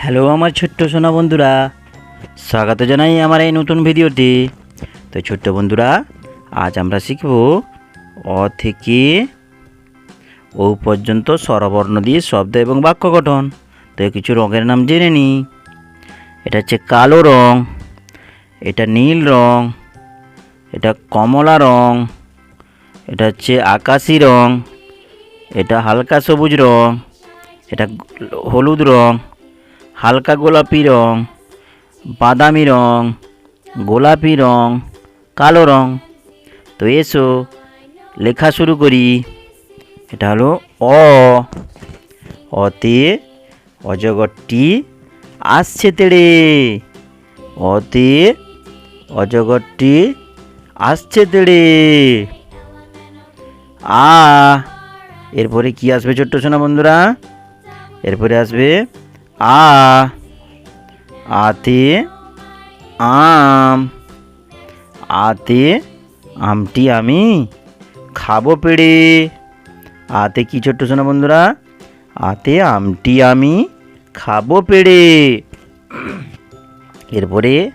Hello আমার ছোট্ট সোনা বন্ধুরা, স্বাগত জানাই আমার এই নতুন ভিডিওতে। তো ছোট্ট বন্ধুরা, আজ আমরা শিখব অ থেকে ও পর্যন্ত স্বরবর্ণ দিয়ে শব্দ এবং বাক্য গঠন। তো কিছু রঙের নাম জেনে নিই। এটা হচ্ছে কালো রং, এটা নীল রং, এটা কমলা রং, এটা হচ্ছে আকাশি রং, এটা হালকা সবুজ রং, এটা হলুদ রং, হালকা গোলাপি রং, বাদামি রং, গোলাপি রং, কালো রং। তো এসো লেখা শুরু করি। এটা হলো অ। অতে অজগরটি আসছে তেড়ে। অতে অজগরটি আসছে তেড়ে। আ। এরপরে কি আসবে ছোট্ট সোনা বন্ধুরা? এরপরে আসবে আ। আতে আম। আতে আমটি আমি খাবো পেড়ে। আতে কি ছোট্ট সোনা বন্ধুরা? আতে আমটি আমি খাবো পেড়ে। এরপরে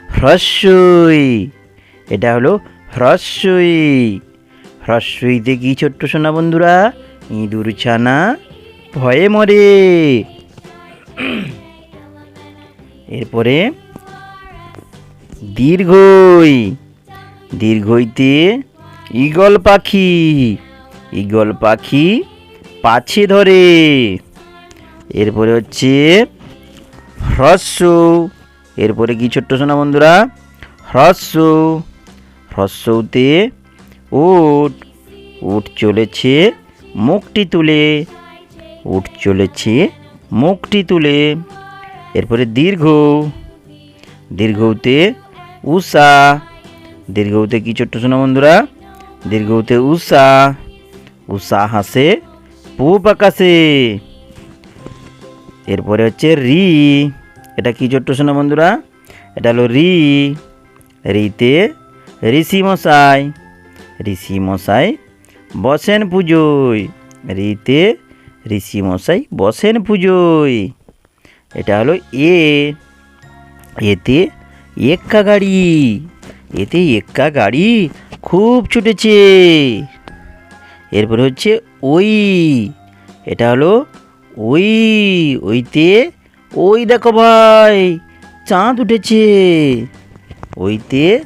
হ্রস্বই। এটা হলো হ্রস্বই। হ্রস্বইতে কি ছোট্ট সোনা বন্ধুরা? ইঁদুর ছানা ভয়ে মরে। এরপরে দীর্ঘই। দীর্ঘইতে ঈগল পাখি। ঈগল পাখি পাছে ধরে। এরপরে হচ্ছে হ্রস্ব। এরপরে কি ছোট্ট সোনা বন্ধুরা? হ্রস্ব। হ্রস্বতে উট। উট চলেছে মুখটি তুলে। উট চলেছে মুখটি তুলে। এরপরে দীর্ঘ। দীর্ঘতে উষা। দীর্ঘতে কি ছোট্ট সোনা বন্ধুরা? দীর্ঘতে উষা। উষা হাসে পূব আকাশে। এরপরে হচ্ছে রি। এটা কি ছোট্ট সোনা বন্ধুরা? এটা হলো রি। রিতে ঋষি মশাই। ঋষি মশাই বসেন পুজোয়। রিতে ঋষি মশাই বসেন পুজোয়। এটা হলো এ। এতে এক্কা গাড়ি। এতে এক্কা গাড়ি খুব ছুটেছে। এরপরে হচ্ছে ওই। এটা হলো ওই। ওইতে ওই দেখো ভাই চাঁদ উঠেছে। ওইতে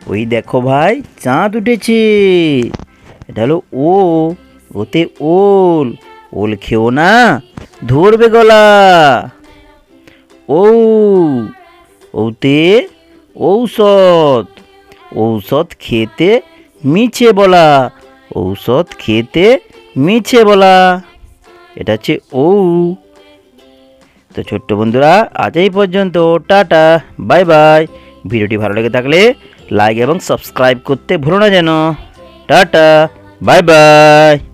ওই দেখো ভাই চাঁদ উঠেছে। এটা হলো ও। ওতে ওল। ওল খেও না ধরবে গলা। ও। ওতে ঔষধ। ঔষধ খেতে মিছে বলা। ঔষধ খেতে মিছে বলা। এটা হচ্ছে ও। তো ছোট্ট বন্ধুরা, আজ এই পর্যন্ত। Tata, bye bye. ভিডিওটি ভালো লেগে থাকলে লাইক এবং সাবস্ক্রাইব করতে ভুলো না যেন। Tata, bye bye.